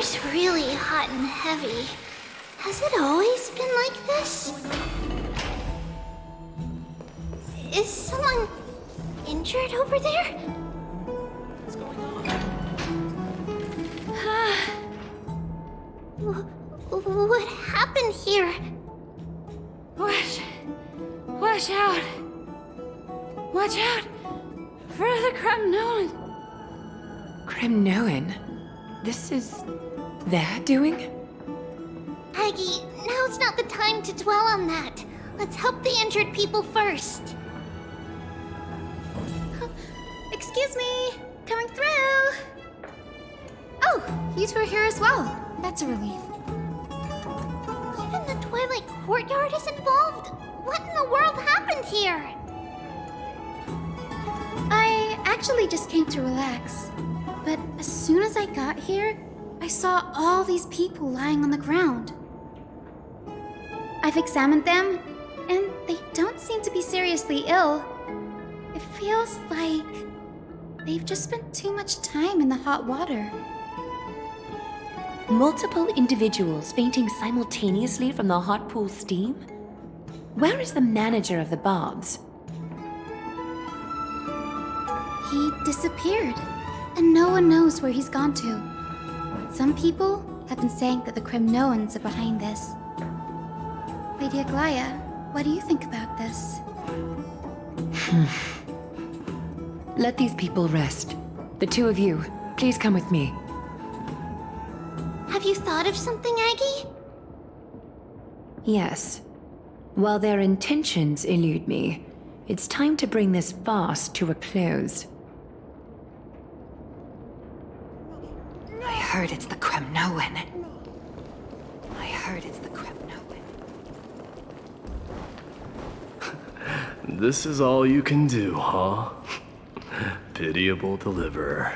water's really hot and heavy. Has it always been like this? Is someone injured over there? What's going on? What happened here? Watch out! Watch out for the Kremnoan! Kremnoan? This is their doing? Aggie, now's not the time to dwell on that. Let's help the injured people first. Excuse me, coming through. Oh, you two are here as well. That's a relief. Even the Twilight Courtyard is involved? What in the world happened here? I actually just came to relax. But as soon as I got here, I saw all these people lying on the ground. I've examined them, and they don't seem to be seriously ill. It feels like they've just spent too much time in the hot water. Multiple individuals fainting simultaneously from the hot pool steam? Where is the manager of the baths? He disappeared, and no one knows where he's gone to. Some people have been saying that the Kremnoans are behind this. Lady Aglaya, what do you think about this? Let these people rest. The two of you, please come with me. Have you thought of something, Aggie? Yes. While their intentions elude me, it's time to bring this farce to a close. I heard it's the Kremnoan. I heard it's the Kremnoan. This is all you can do, huh? Pitiable deliverer.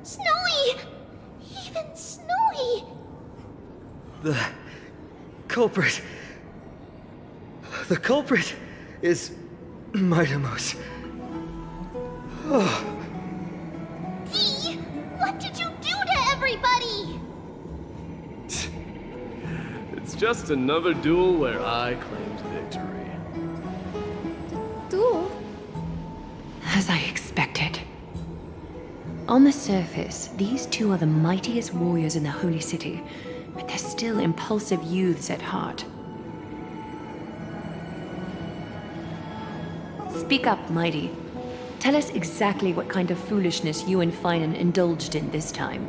Snowy! Even Snowy! The culprit. The culprit is Mightimos. Oh. Dee! What did you do to everybody? It's just another duel where I claimed victory. Duel? As I expected. On the surface, these two are the mightiest warriors in the Holy City, but they're still impulsive youths at heart. Speak up, Mighty. Tell us exactly what kind of foolishness you and Finan indulged in this time.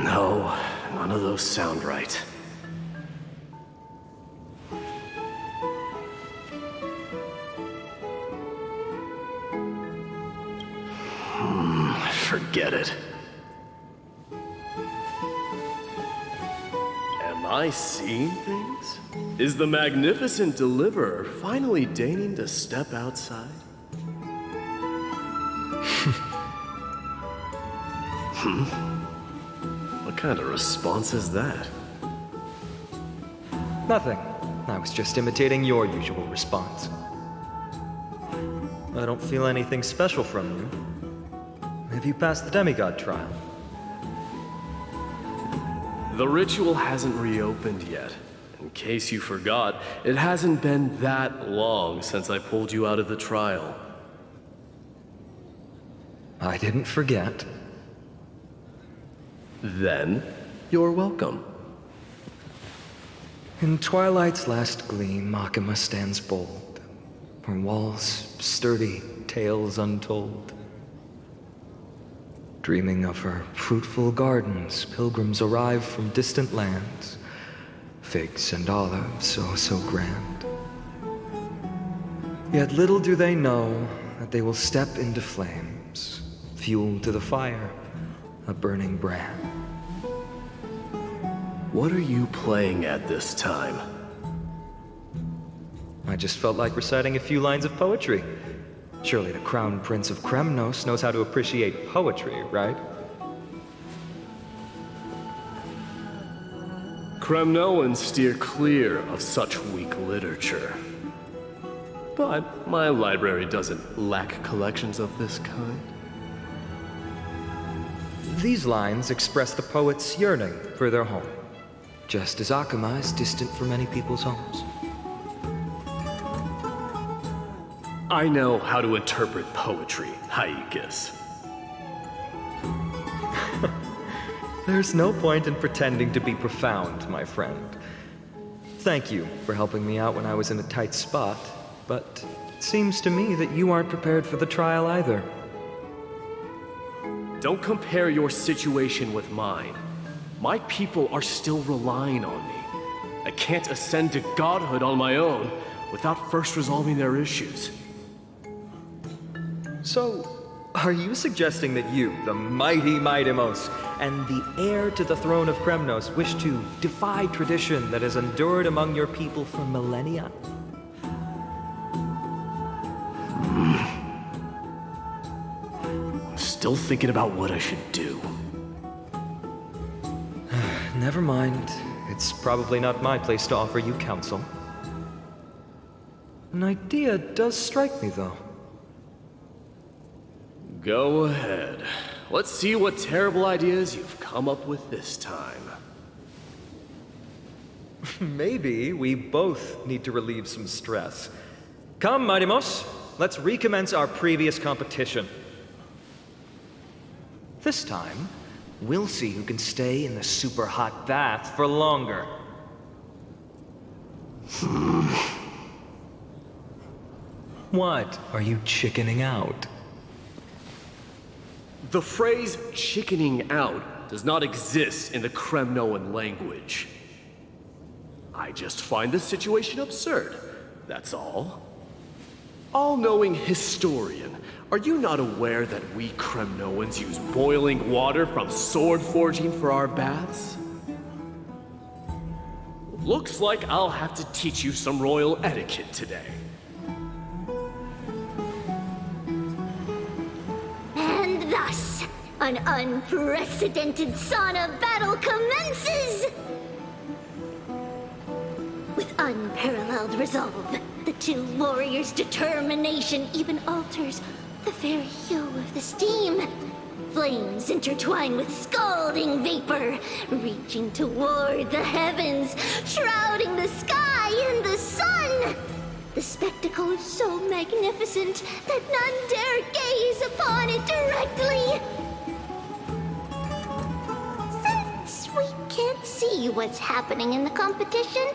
No, none of those sound right. Forget it. Am I seeing things? Is the magnificent deliverer finally deigning to step outside? What kind of response is that? Nothing. I was just imitating your usual response. I don't feel anything special from you. Have you passed the demigod trial? The ritual hasn't reopened yet. In case you forgot, it hasn't been that long since I pulled you out of the trial. I didn't forget. Then, you're welcome. In twilight's last gleam, Makima stands bold. Her walls sturdy, tales untold. Dreaming of her fruitful gardens, pilgrims arrive from distant lands. Figs and olives, oh so grand. Yet little do they know that they will step into flames, fuel to the fire, a burning brand. What are you playing at this time? I just felt like reciting a few lines of poetry. Surely the Crown Prince of Kremnos knows how to appreciate poetry, right? Kremnoans steer clear of such weak literature. But my library doesn't lack collections of this kind. These lines express the poet's yearning for their home, just as Akama is distant from many people's homes. I know how to interpret poetry, Haikis. There's no point in pretending to be profound, my friend. Thank you for helping me out when I was in a tight spot, but it seems to me that you aren't prepared for the trial either. Don't compare your situation with mine. My people are still relying on me. I can't ascend to godhood on my own without first resolving their issues. So, are you suggesting that you, the mighty Mightimos, and the heir to the throne of Kremnos, wish to defy tradition that has endured among your people for millennia? I'm still thinking about what I should do. Never mind. It's probably not my place to offer you counsel. An idea does strike me, though. Go ahead. Let's see what terrible ideas you've come up with this time. Maybe we both need to relieve some stress. Come, Mightimos, let's recommence our previous competition. This time, we'll see who can stay in the super hot bath for longer. What? Are you chickening out? The phrase chickening out does not exist in the Kremnoan language. I just find this situation absurd, that's all. All-knowing historian, are you not aware that we Kremnoans use boiling water from sword forging for our baths? Looks like I'll have to teach you some royal etiquette today. And thus, an unprecedented sauna battle commences! With unparalleled resolve, the two warriors' determination even alters the very hue of the steam. Flames intertwine with scalding vapor, reaching toward the heavens, shrouding the sky and the sun. The spectacle is so magnificent that none dare gaze upon it directly. Since we can't see what's happening in the competition,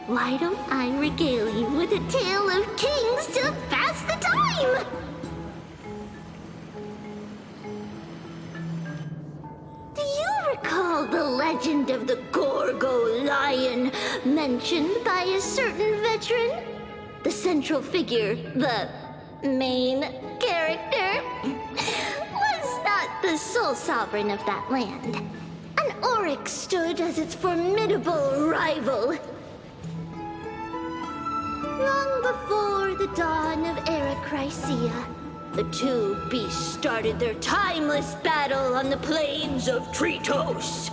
why don't I regale you with a tale of kings to pass the time? Do you recall the legend of the Gorgo lion mentioned by a certain veteran? The central figure, the main character, was not the sole sovereign of that land. An oryx stood as its formidable rival. Long before the dawn of Era Chrysia, the two beasts started their timeless battle on the plains of Tritos.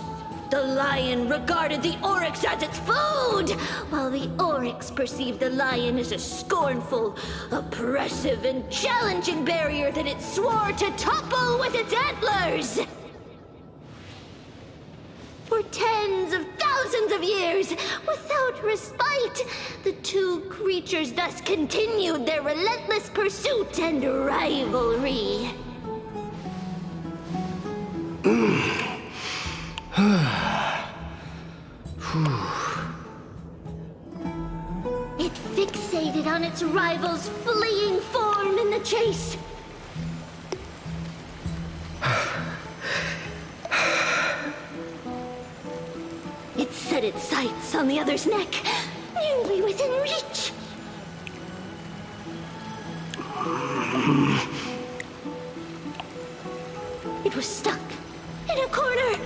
The lion regarded the oryx as its food, while the oryx perceived the lion as a scornful, oppressive, and challenging barrier that it swore to topple with its antlers. For tens of thousands of years, without respite, the two creatures thus continued their relentless pursuit and rivalry. It fixated on its rival's fleeing form in the chase. It set its sights on the other's neck, nearly within reach. It was stuck in a corner.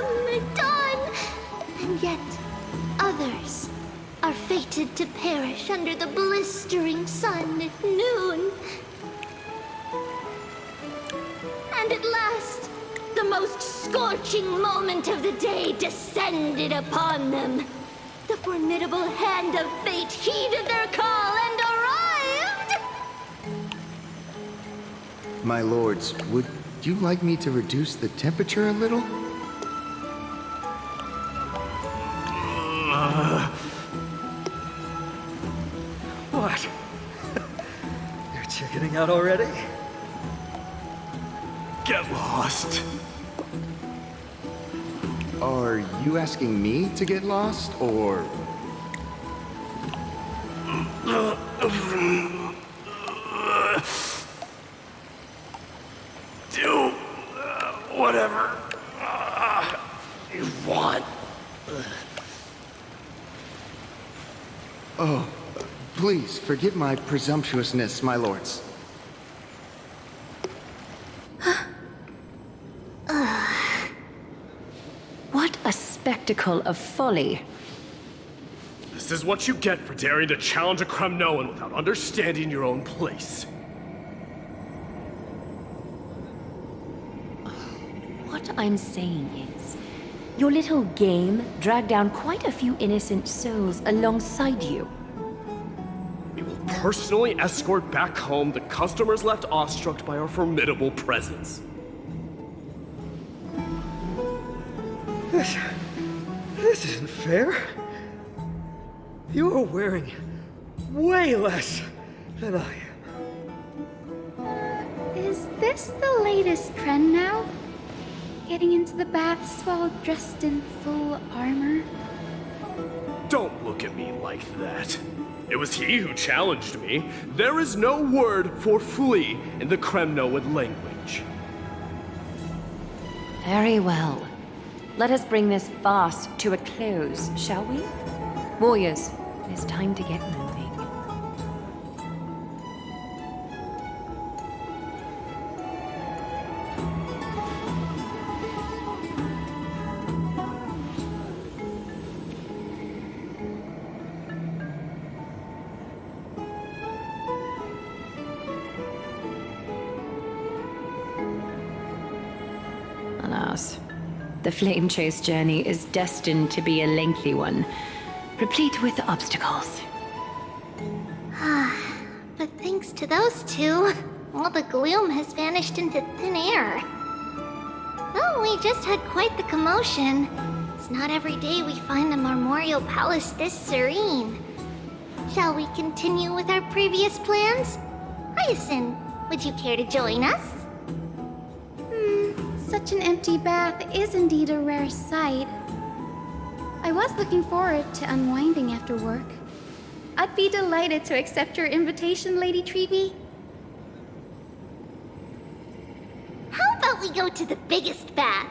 come at dawn. And yet, others are fated to perish under the blistering sun at noon. And at last, the most scorching moment of the day descended upon them. The formidable hand of fate heeded their call and arrived! My lords, would you like me to reduce the temperature a little? What? You're chickening out already? Get lost. Are you asking me to get lost, or... Do whatever you want. Oh, please forgive my presumptuousness, my lords. What a spectacle of folly. This is what you get for daring to challenge a Kremnoan without understanding your own place. What I'm saying is, your little game dragged down quite a few innocent souls alongside you. We will personally escort back home the customers left awestruck by our formidable presence. This isn't fair. You are wearing way less than I am. Is this the latest trend now? Getting into the baths while dressed in full armor? Don't look at me like that. It was he who challenged me. There is no word for flee in the Kremnoan language. Very well. Let us bring this farce to a close, shall we? Warriors, it is time to get moving. Alas, the flame chase journey is destined to be a lengthy one, replete with obstacles. But thanks to those two, all the gloom has vanished into thin air. Well, we just had quite the commotion. It's not every day we find a Marmorial Palace this serene. Shall we continue with our previous plans? Hyacinth, would you care to join us? Such an empty bath is indeed a rare sight. I was looking forward to unwinding after work. I'd be delighted to accept your invitation, Lady Treeby. How about we go to the biggest bath?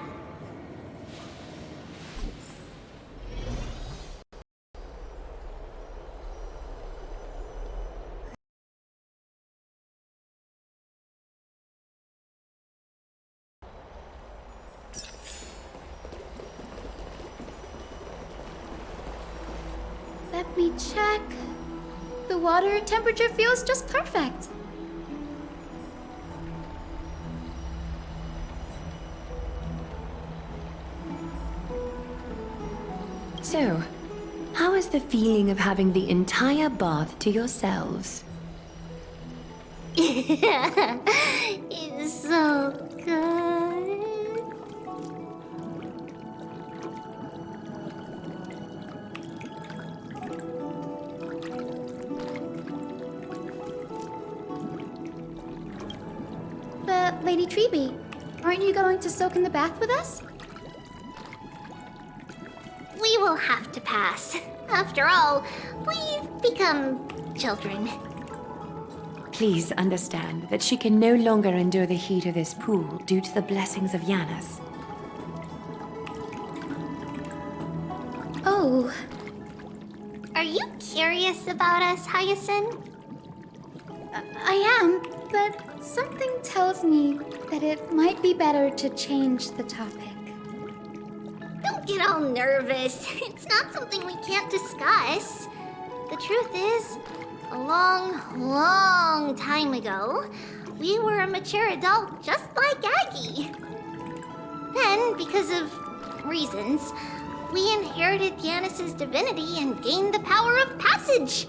Let me check. The water temperature feels just perfect. So, how is the feeling of having the entire bath to yourselves? It's so good. But, Lady Treeby, aren't you going to soak in the bath with us? We will have to pass. After all, we've become children. Please understand that she can no longer endure the heat of this pool due to the blessings of Yanis. Oh, Are you curious about us, Hyacinth? I am, but something tells me that it might be better to change the topic. get all nervous. It's not something we can't discuss. The truth is, a long, long time ago, we were a mature adult just like Aggie. Then, because of reasons, we inherited Yanis's divinity and gained the power of passage.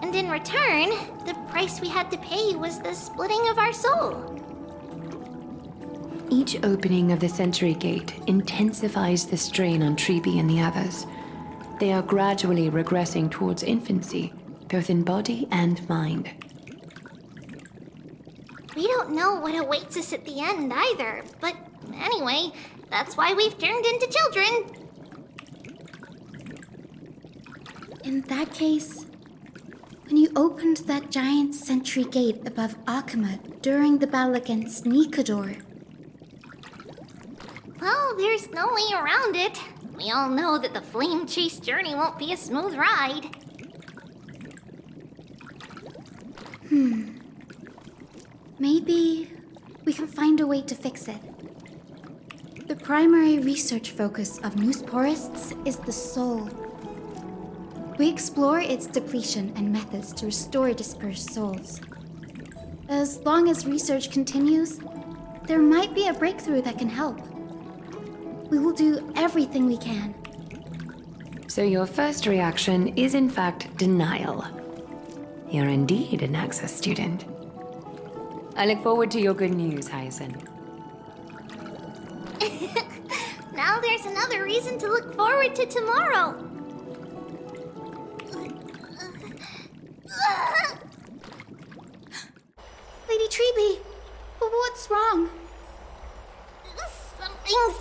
And in return, the price we had to pay was the splitting of our soul. Each opening of the Century Gate intensifies the strain on Treeby and the others. They are gradually regressing towards infancy, both in body and mind. We don't know what awaits us at the end either, but anyway, that's why we've turned into children. In that case, when you opened that giant sentry gate above Akuma during the battle against Nikador, Well, there's no way around it. We all know that the flame chase journey won't be a smooth ride. maybe we can find a way to fix it. The primary research focus of Noosporists is the soul. We explore its depletion and methods to restore dispersed souls. As long as research continues, there might be a breakthrough that can help. We will do everything we can. So your first reaction is in fact denial. You're indeed an Access student. I look forward to your good news, Hyacinth. Now there's another reason to look forward to tomorrow. Lady Treeby, what's wrong? Something's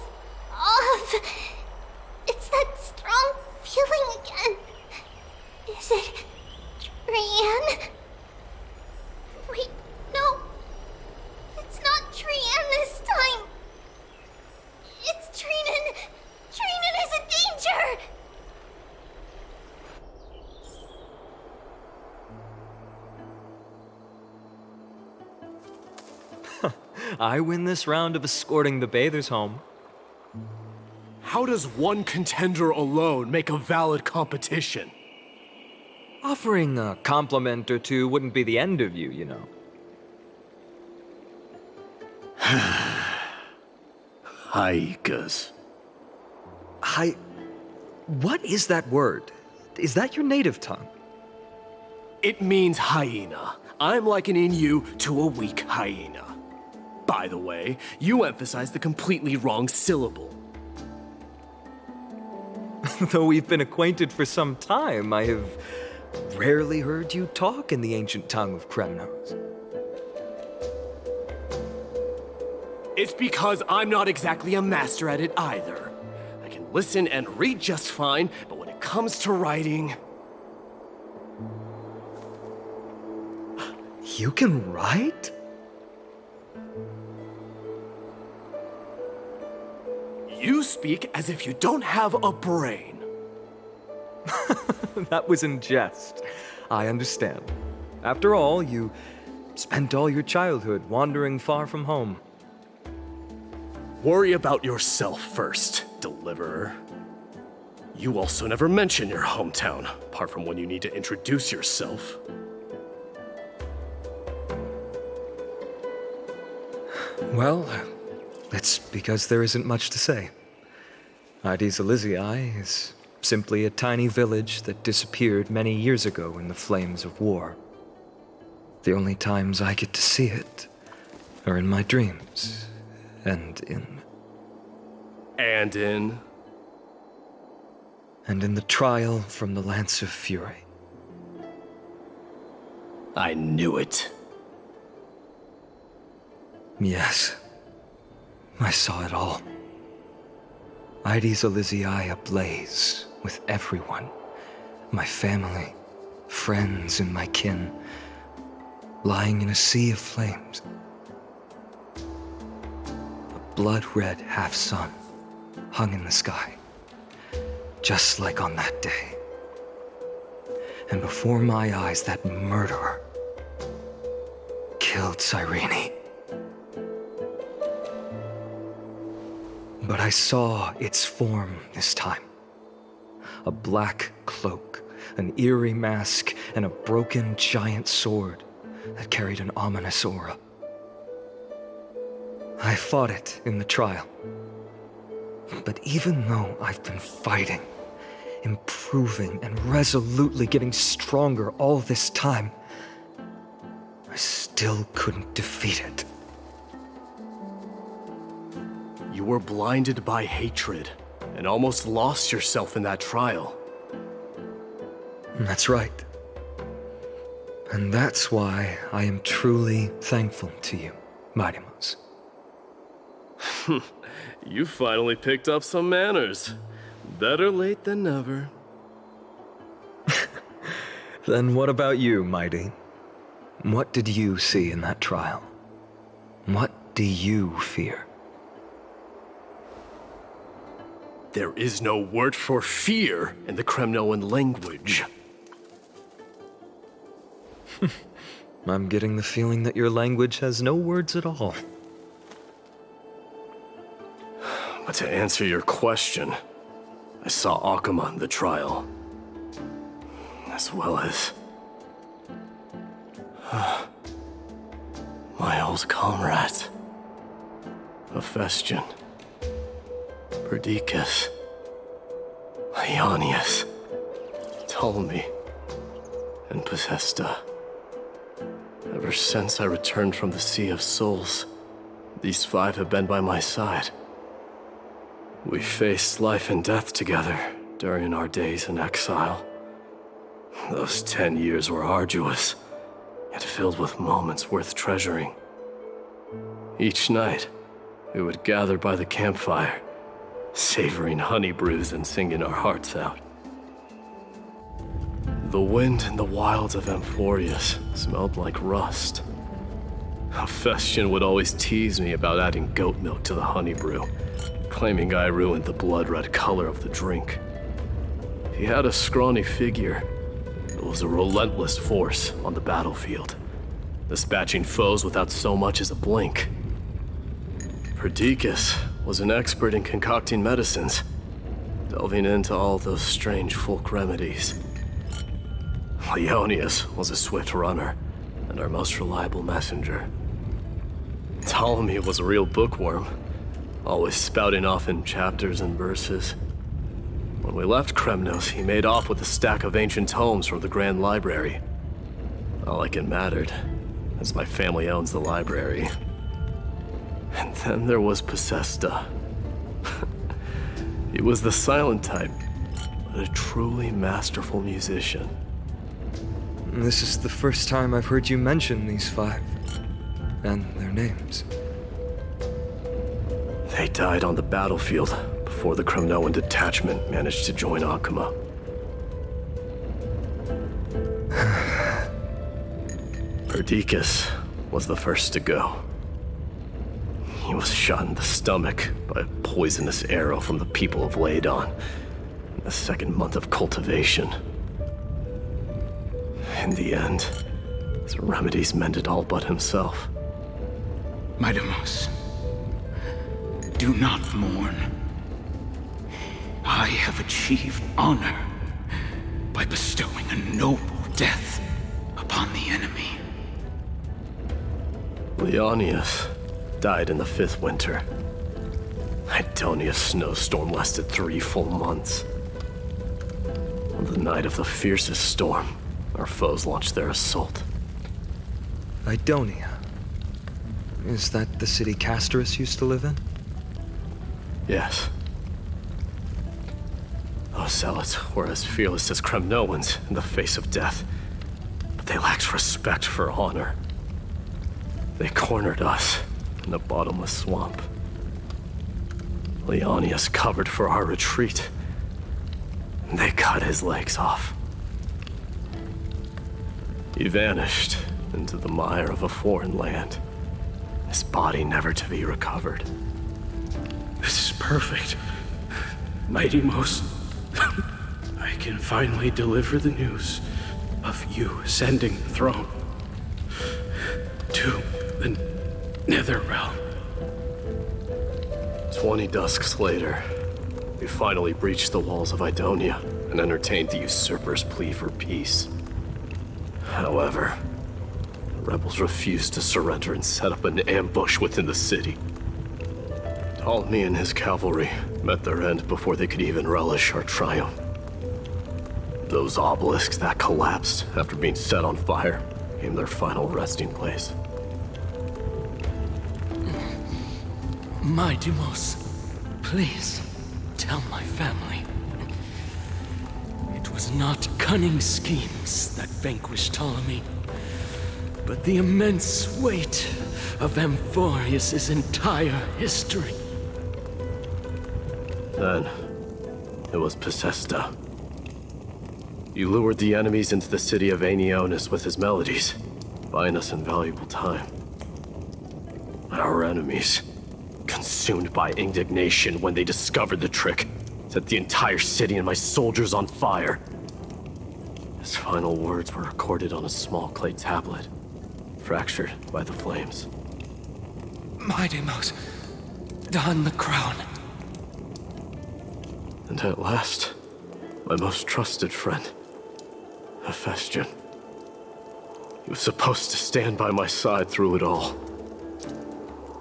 off. It's that strong feeling again. Is it Trian? Wait, no. It's not Trian this time. It's Trinan. Trinan is in danger. I win this round of escorting the bathers home. How does one contender alone make a valid competition? Offering a compliment or two wouldn't be the end of you, you know. Haikas. What is that word? Is that your native tongue? It means hyena. I'm likening you to a weak hyena. By the way, you emphasized the completely wrong syllable. Though we've been acquainted for some time, I have rarely heard you talk in the ancient tongue of Kremnos. It's because I'm not exactly a master at it either. I can listen and read just fine, but when it comes to writing... You can write? You speak as if you don't have a brain. That was in jest. I understand. After all, you spent all your childhood wandering far from home. Worry about yourself first, Deliverer. You also never mention your hometown, apart from when you need to introduce yourself. Well, it's because there isn't much to say. Ides Elysiae is simply a tiny village that disappeared many years ago in the flames of war. The only times I get to see it are in my dreams, and in the trial from the Lance of Fury. I knew it. Yes, I saw it all. Ides Elysiae ablaze with everyone. My family, friends, and my kin, lying in a sea of flames. A blood-red half-sun hung in the sky, just like on that day. And before my eyes, that murderer killed Cyrene. But I saw its form this time. A black cloak, an eerie mask, and a broken giant sword that carried an ominous aura. I fought it in the trial. But even though I've been fighting, improving, and resolutely getting stronger all this time, I still couldn't defeat it. You were blinded by hatred and almost lost yourself in that trial. That's right. And that's why I am truly thankful to you, Mighty Mouse. You finally picked up some manners. Better late than never. Then what about you, Mighty? What did you see in that trial? What do you fear? There is no word for fear in the Kremnoan language. I'm getting the feeling that your language has no words at all. But to answer your question, I saw Akuma in the trial. As well as... my old comrades. Hephaestion. Perdiccas. Ionius. Ptolemy. And Possesta. Ever since I returned from the Sea of Souls, these 5 have been by my side. We faced life and death together during our days in exile. Those 10 years were arduous, yet filled with moments worth treasuring. Each night, we would gather by the campfire, savoring honey brews and singing our hearts out. The wind in the wilds of Amphorius smelled like rust. Hephaestion would always tease me about adding goat milk to the honey brew, claiming I ruined the blood-red color of the drink. He had a scrawny figure, but was a relentless force on the battlefield, dispatching foes without so much as a blink. Perdiccas was an expert in concocting medicines, delving into all those strange folk remedies. Ionius was a swift runner and our most reliable messenger. Ptolemy was a real bookworm, always spouting off in chapters and verses. When we left Kremnos, he made off with a stack of ancient tomes from the Grand Library. Not like it mattered, as my family owns the library. And then there was Possesta. He was the silent type, but a truly masterful musician. This is the first time I've heard you mention these 5, and their names. They died on the battlefield before the Kremnoan detachment managed to join Akuma. Perdiccas was the first to go. He was shot in the stomach by a poisonous arrow from the people of Ladon in the 2nd month of cultivation. In the end, his remedies mended all but himself. Mighty Mouse, do not mourn. I have achieved honor by bestowing a noble death upon the enemy. Leonius died in the 5th winter. Idonia's snowstorm lasted 3 full months. On the night of the fiercest storm, our foes launched their assault. Idonia. Is that the city Castorus used to live in? Yes. Those zealots were as fearless as Kremnoans in the face of death, but they lacked respect for honor. They cornered us in a bottomless swamp. Leonius covered for our retreat, and they cut his legs off. He vanished into the mire of a foreign land, his body never to be recovered. This is perfect. Mighty Mouse, I can finally deliver the news of you ascending the throne to the Netherrealm. 20 dusks later, we finally breached the walls of Idonia and entertained the usurper's plea for peace. However, the rebels refused to surrender and set up an ambush within the city. Ptolemy and his cavalry met their end before they could even relish our triumph. Those obelisks that collapsed after being set on fire became their final resting place. My Deimos, please tell my family. It was not cunning schemes that vanquished Ptolemy, but the immense weight of Amphorius' entire history. Then, it was Pacesta. He lured the enemies into the city of Aeneonis with his melodies, buying us invaluable time. Our enemies, consumed by indignation when they discovered the trick, set the entire city and my soldiers on fire. His final words were recorded on a small clay tablet, fractured by the flames. My Deimos, don the crown. And at last, my most trusted friend, Hephaestion. He was supposed to stand by my side through it all.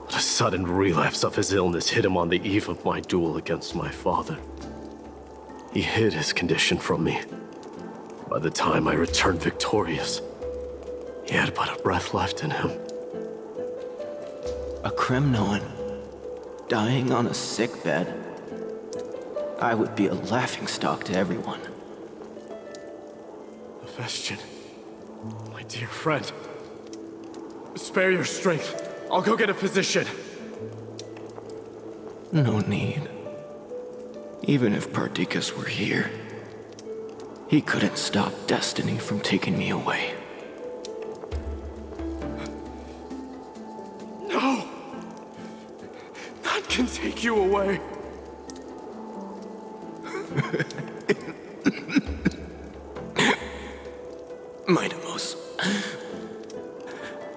But a sudden relapse of his illness hit him on the eve of my duel against my father. He hid his condition from me. By the time I returned victorious, he had but a breath left in him. A Kremnoan dying on a sick bed. I would be a laughingstock to everyone. Hephaestion, my dear friend, spare your strength. I'll go get a physician. No need. Even if Perdiccas were here, he couldn't stop destiny from taking me away. No! None can take you away. My Deimos,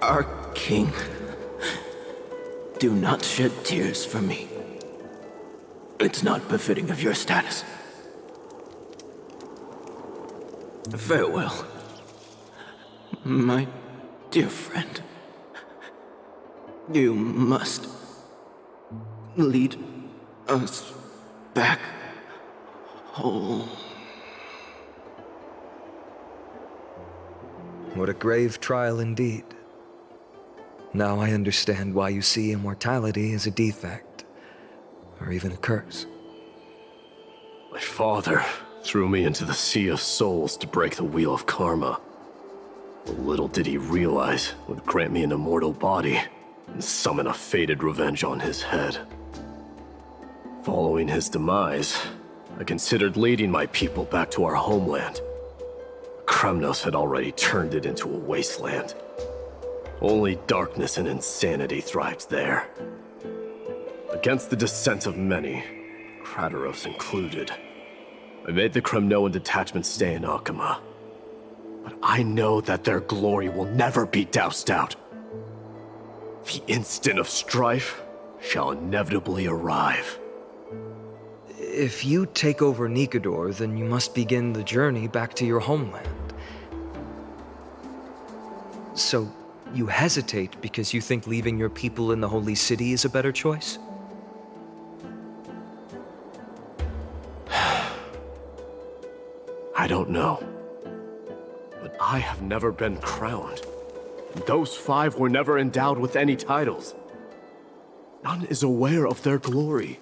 our king, do not shed tears for me. It's not befitting of your status. Farewell, my dear friend. You must lead us back home. What a grave trial indeed. Now I understand why you see immortality as a defect, or even a curse. My father threw me into the sea of souls to break the wheel of karma. But little did he realize it would grant me an immortal body and summon a fated revenge on his head. Following his demise, I considered leading my people back to our homeland. Kremnos had already turned it into a wasteland. Only darkness and insanity thrived there. Against the dissent of many, Krateros included, I made the Kremnoan detachment stay in Akama. But I know that their glory will never be doused out. The instant of strife shall inevitably arrive. If you take over Nikodor, then you must begin the journey back to your homeland. So, you hesitate because you think leaving your people in the Holy City is a better choice? I don't know. But I have never been crowned. And those 5 were never endowed with any titles. None is aware of their glory.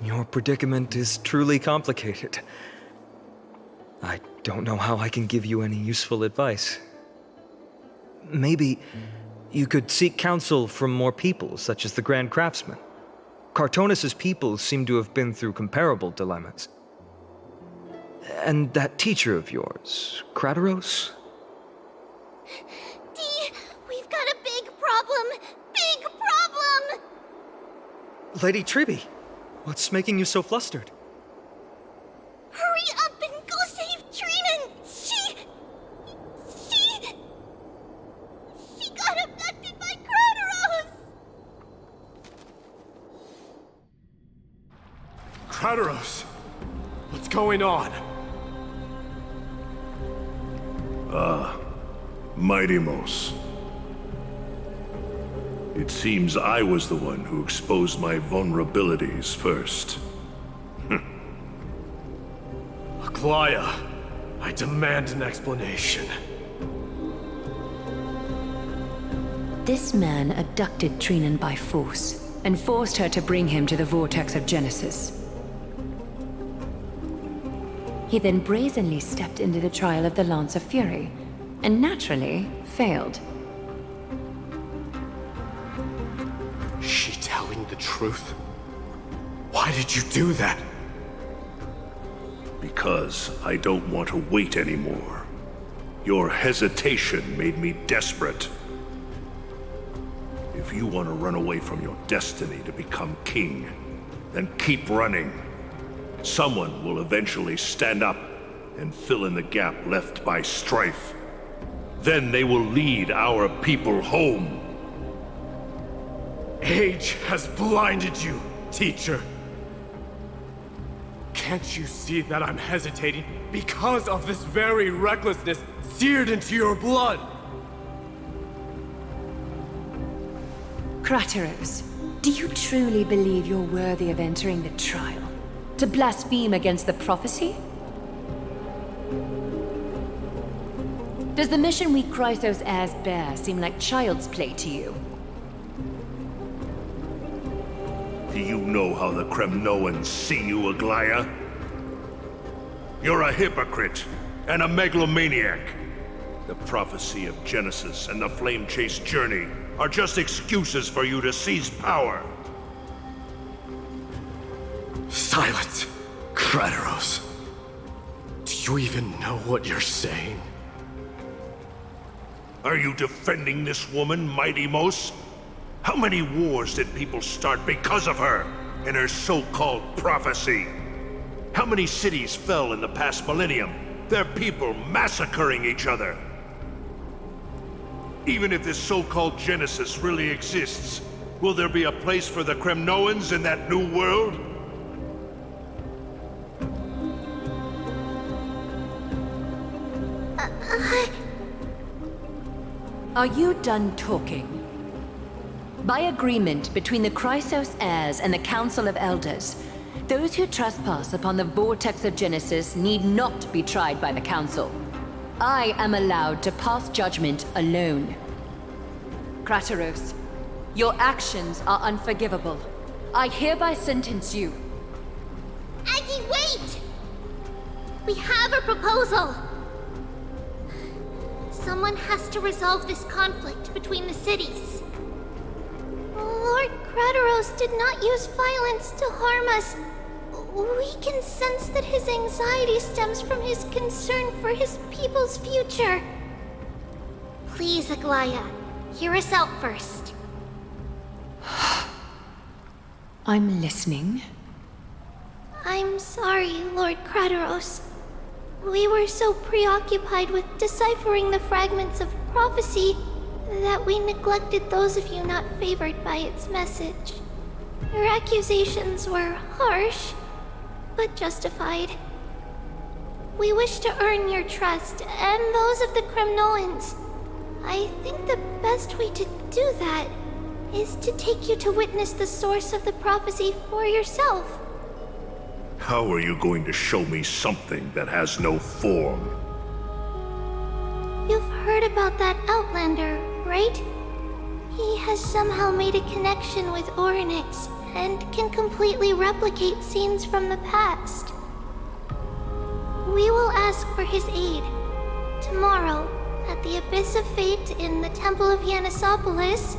Your predicament is truly complicated. I don't know how I can give you any useful advice. Maybe you could seek counsel from more people, such as the Grand Craftsman. Cartonis' people seem to have been through comparable dilemmas. And that teacher of yours, Krateros? Dee, we've got a big problem! Big problem! Lady Tribby, what's making you so flustered? Hurry up and go save Trinan! She got abducted by Krateros! Kratos, what's going on? Mighty-Mos. It seems I was the one who exposed my vulnerabilities first. Aglaya, I demand an explanation. This man abducted Trinan by force and forced her to bring him to the vortex of Genesis. He then brazenly stepped into the trial of the Lance of Fury, and naturally failed. Is she telling the truth? Why did you do that? Because I don't want to wait anymore. Your hesitation made me desperate. If you want to run away from your destiny to become king, then keep running. Someone will eventually stand up and fill in the gap left by strife. Then they will lead our people home. Age has blinded you, teacher. Can't you see that I'm hesitating because of this very recklessness seared into your blood? Kratos, do you truly believe you're worthy of entering the trial? To blaspheme against the prophecy? Does the mission we Chrysos heirs bear seem like child's play to you? Do you know how the Kremnoans see you, Aglaya? You're a hypocrite and a megalomaniac. The prophecy of Genesis and the Flame Chase journey are just excuses for you to seize power. Silence, Kratos. Do you even know what you're saying? Are you defending this woman, Mighty-Mos? How many wars did people start because of her and her so-called prophecy? How many cities fell in the past millennium? Their people massacring each other. Even if this so-called Genesis really exists, will there be a place for the Kremnoans in that new world? Are you done talking? By agreement between the Chrysos heirs and the Council of Elders, those who trespass upon the vortex of Genesis need not be tried by the Council. I am allowed to pass judgment alone. Kratos, your actions are unforgivable. I hereby sentence you. Aggie, wait! We have a proposal! Someone has to resolve this conflict between the cities. Lord Kratos did not use violence to harm us. We can sense that his anxiety stems from his concern for his people's future. Please, Aglaya, hear us out first. I'm listening. I'm sorry, Lord Kratos. We were so preoccupied with deciphering the fragments of prophecy that we neglected those of you not favored by its message. Your accusations were harsh, but justified. We wish to earn your trust and those of the Kremnoans. I think the best way to do that is to take you to witness the source of the prophecy for yourself. How are you going to show me something that has no form? You've heard about that Outlander, right? He has somehow made a connection with Orynyx and can completely replicate scenes from the past. We will ask for his aid. Tomorrow, at the Abyss of Fate in the Temple of Yanissopolis,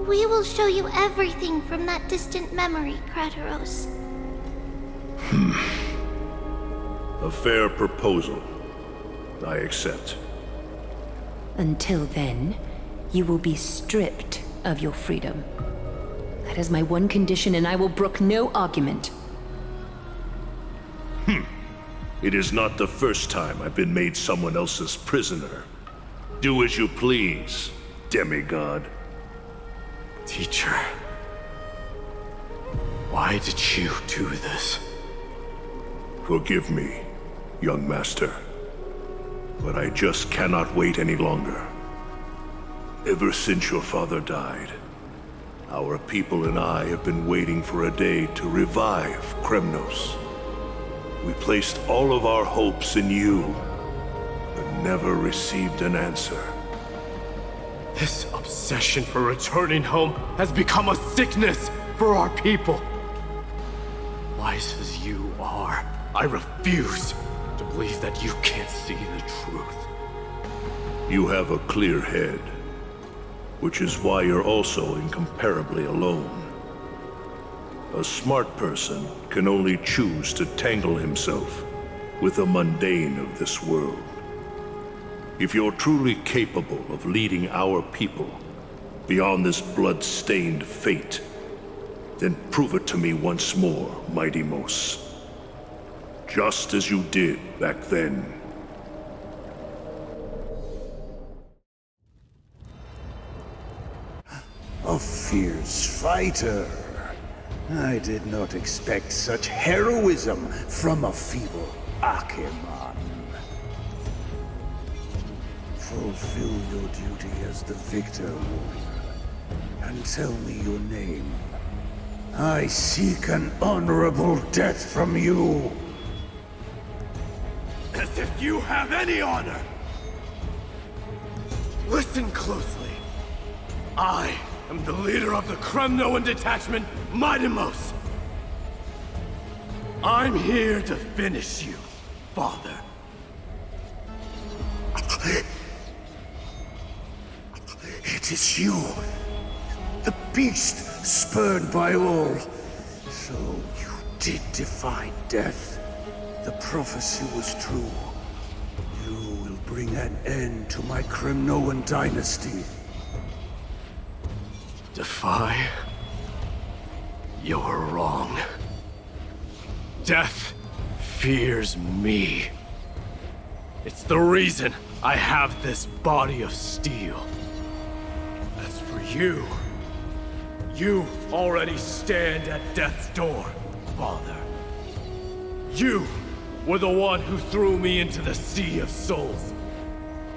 we will show you everything from that distant memory, Kratos. A fair proposal. I accept. Until then, you will be stripped of your freedom. That is my one condition, and I will brook no argument. It is not the first time I've been made someone else's prisoner. Do as you please, demigod. Teacher, why did you do this? Forgive me, young master, but I just cannot wait any longer. Ever since your father died, our people and I have been waiting for a day to revive Kremnos. We placed all of our hopes in you, but never received an answer. This obsession for returning home has become a sickness for our people. Wise as you are, I refuse to believe that you can't see the truth. You have a clear head, which is why you're also incomparably alone. A smart person can only choose to tangle himself with the mundane of this world. If you're truly capable of leading our people beyond this blood-stained fate, then prove it to me once more, Mighty Mos. Just as you did back then. A fierce fighter. I did not expect such heroism from a feeble Acheman. Fulfill your duty as the victor, warrior, and tell me your name. I seek an honorable death from you. As if you have any honor! Listen closely. I am the leader of the Kremnoan detachment, Midimos. I'm here to finish you, father. It is you, the beast spurned by all. So you did defy death. The prophecy was true. You will bring an end to my Kremnoan dynasty. Defy? You're wrong. Death fears me. It's the reason I have this body of steel. As for you, you already stand at death's door, father. You were the one who threw me into the Sea of Souls.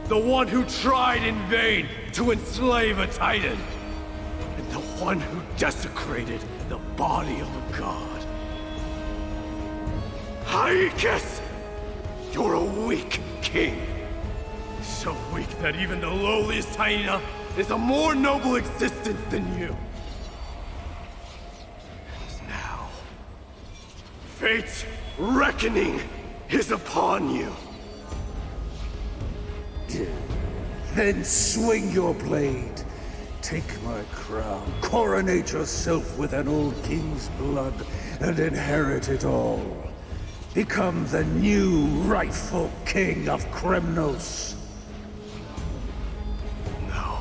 The one who tried in vain to enslave a Titan. And the one who desecrated the body of a god. Haikis! You're a weak king. So weak that even the lowliest hyena is a more noble existence than you. And now, fate's reckoning is upon you. Then swing your blade. Take my crown, coronate yourself with an old king's blood, and inherit it all. Become the new rightful king of Kremnos. No.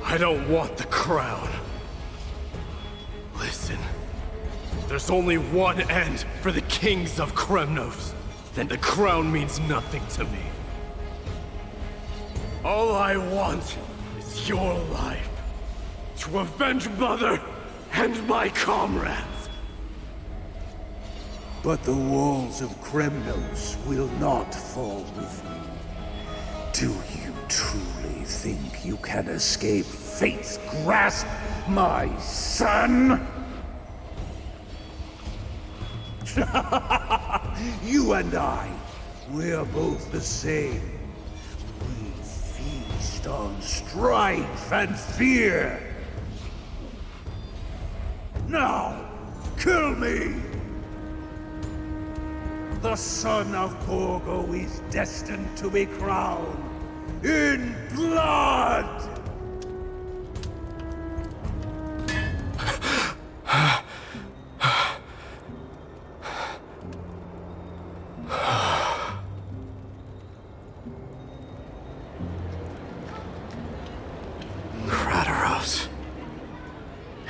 I don't want the crown. Listen. There's only one end for the kings of Kremnos. Then the crown means nothing to me. All I want is your life. To avenge Mother and my comrades. But the walls of Kremnos will not fall with me. Do you truly think you can escape fate's grasp, my son? You and I, we're both the same. We feast on strife and fear. Now, kill me! The son of Borgo is destined to be crowned in blood!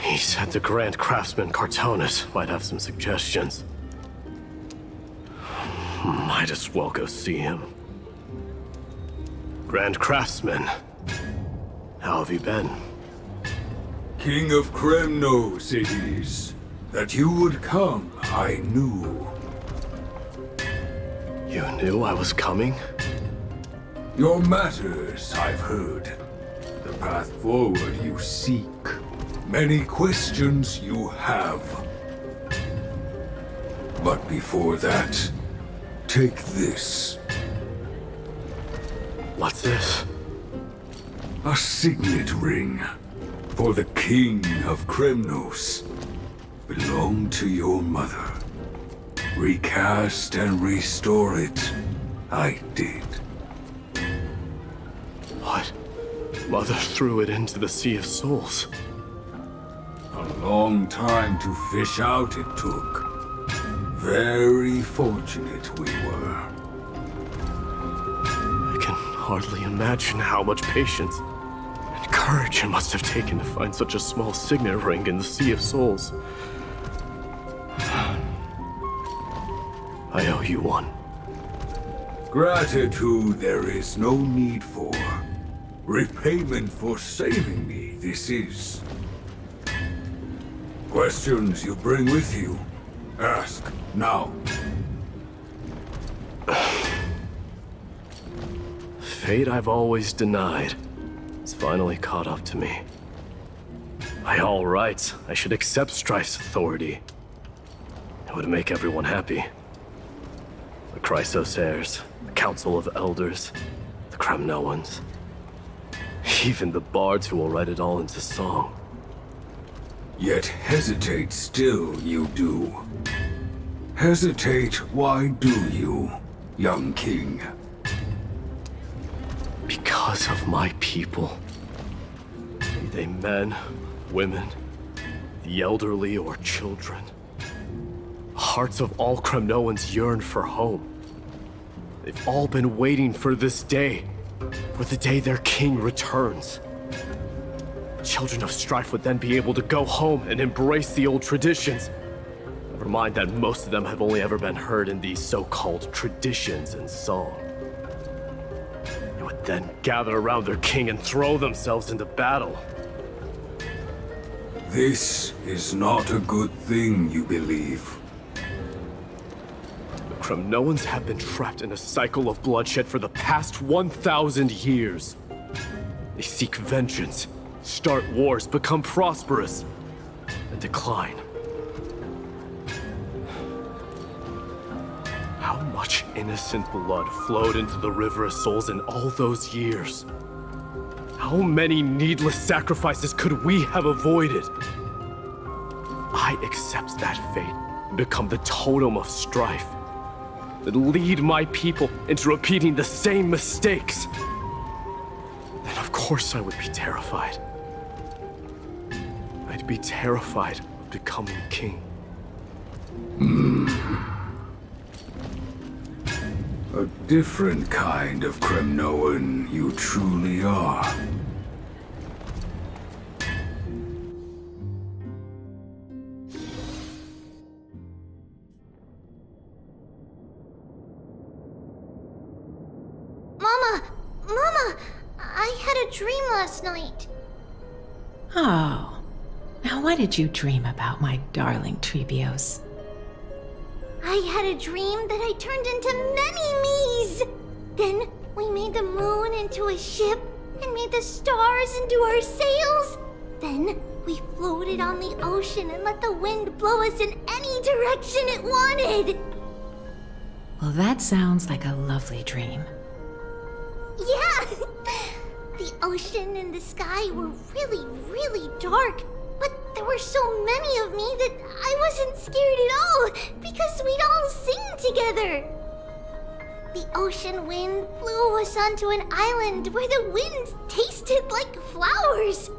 He said the Grand Craftsman Cartonus might have some suggestions. Might as well go see him. Grand Craftsman, how have you been? King of Kremnos it is. That you would come, I knew. You knew I was coming? Your matters, I've heard. The path forward you seek. Many questions you have. But before that, take this. What's this? A signet ring for the King of Kremnos. Belonged to your mother. Recast and restore it. I did. What? Mother threw it into the Sea of Souls. A long time to fish out it took. Very fortunate we were. I can hardly imagine how much patience and courage it must have taken to find such a small signet ring in the Sea of Souls. I owe you one. Gratitude there is no need for. Repayment for saving me, this is. Questions you bring with you? Ask, now. Fate I've always denied. It's finally caught up to me. By all rights, I should accept Strife's authority. It would make everyone happy. The Chrysos heirs, the Council of Elders, the Kremnoans. Even the bards who will write it all into song. Yet hesitate still you do. Hesitate, why do you, young king? Because of my people. Be they men, women, the elderly or children. The hearts of all Kremnoans yearn for home. They've all been waiting for this day. For the day their king returns. Children of Strife would then be able to go home and embrace the old traditions. Never mind that most of them have only ever been heard in these so-called traditions and song. They would then gather around their king and throw themselves into battle. This is not a good thing, you believe. The Kremnoans have been trapped in a cycle of bloodshed for the past 1,000 years. They seek vengeance, start wars, become prosperous, and decline. How much innocent blood flowed into the River of Souls in all those years? How many needless sacrifices could we have avoided? I accept that fate and become the totem of strife that lead my people into repeating the same mistakes. Then of course I would be terrified. I'd be terrified of becoming king. A different kind of Kremnoan you truly are. Mama, I had a dream last night. Oh. Now what did you dream about, my darling Trebios? I had a dream that I turned into many me's. Then we made the moon into a ship and made the stars into our sails. Then we floated on the ocean and let the wind blow us in any direction it wanted. Well, that sounds like a lovely dream. Yeah! The ocean and the sky were really, really dark. But there were so many of me that I wasn't scared at all because we'd all sing together. The ocean wind blew us onto an island where the wind tasted like flowers.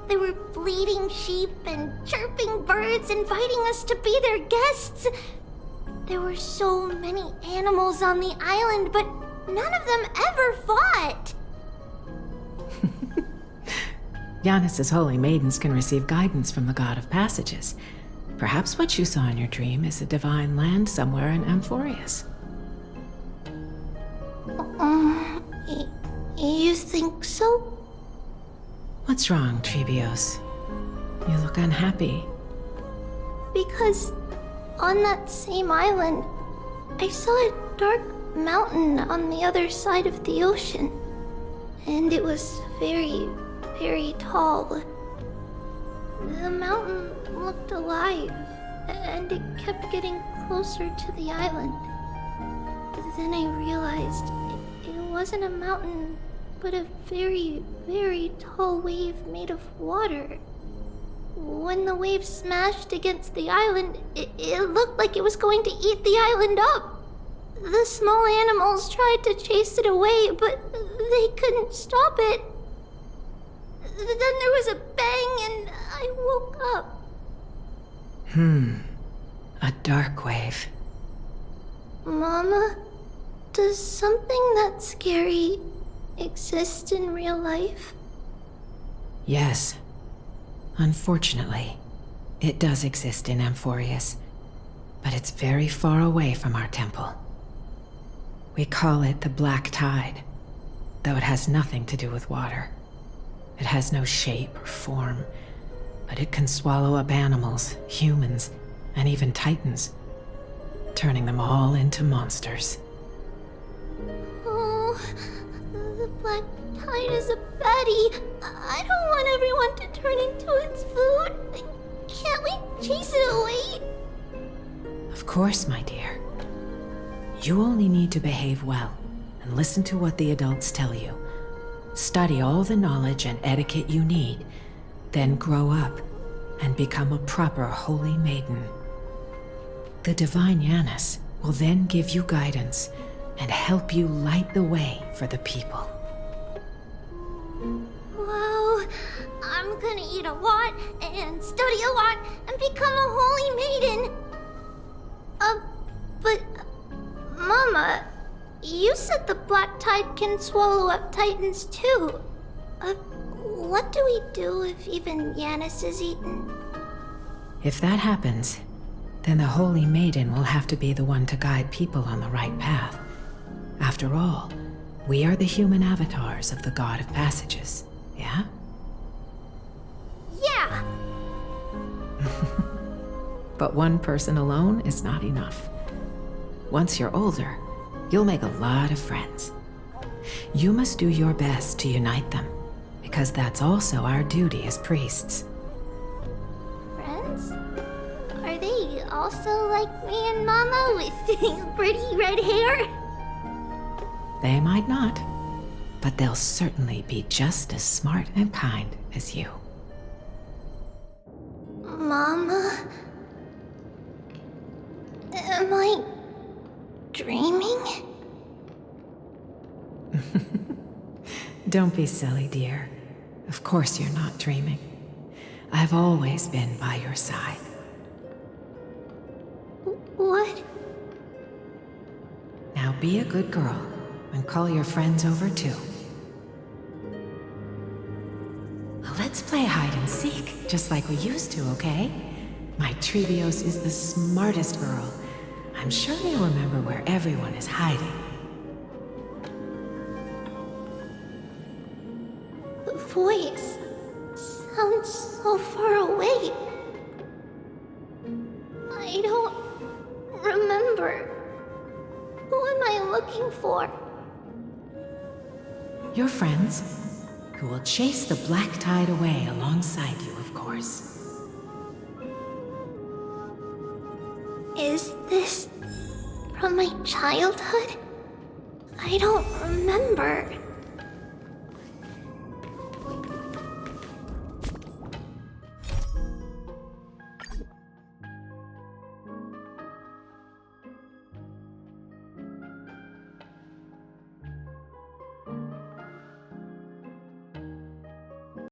There were bleating sheep and chirping birds inviting us to be their guests. There were so many animals on the island, but none of them ever fought. Giannis's holy maidens can receive guidance from the god of passages. Perhaps what you saw in your dream is a divine land somewhere in Amphorius. You think so? What's wrong, Trebios? You look unhappy. Because on that same island, I saw a dark mountain on the other side of the ocean. And it was very, very tall. The mountain looked alive, and it kept getting closer to the island. Then I realized it wasn't a mountain, but a very, very tall wave made of water. When the wave smashed against the island, it looked like it was going to eat the island up. The small animals tried to chase it away, but they couldn't stop it. Then there was a bang and I woke up. A dark wave. Mama, does something that scary exist in real life? Yes. Unfortunately, it does exist in Amphorius, but it's very far away from our temple. We call it the Black Tide, though it has nothing to do with water. It has no shape or form, but it can swallow up animals, humans, and even titans, turning them all into monsters. Oh, the Black Tide is a baddie. I don't want everyone to turn into its food. Can't we chase it away? Of course, my dear. You only need to behave well and listen to what the adults tell you. Study all the knowledge and etiquette you need, then grow up and become a proper holy maiden. The divine Yanis will then give you guidance and help you light the way for the people. Wow, I'm gonna eat a lot and study a lot and become a holy maiden. But Mama, you said the Black Tide can swallow up titans too. What do we do if even Yanis is eaten? If that happens, then the holy maiden will have to be the one to guide people on the right path. After all, we are the human avatars of the God of Passages, yeah? Yeah! But one person alone is not enough. Once you're older, you'll make a lot of friends. You must do your best to unite them, because that's also our duty as priests. Friends? Are they also like me and Mama with pretty red hair? They might not, but they'll certainly be just as smart and kind as you. Mama? Am I dreaming? Don't be silly, dear. Of course you're not dreaming. I've always been by your side. What? Now be a good girl and call your friends over too. Let's play hide and seek, just like we used to, okay? My Trebios is the smartest girl. I'm sure they remember where everyone is hiding. The voice sounds so far away. I don't remember. Who am I looking for? Your friends, who will chase the Black Tide away alongside you, of course. Is this from my childhood? I don't remember.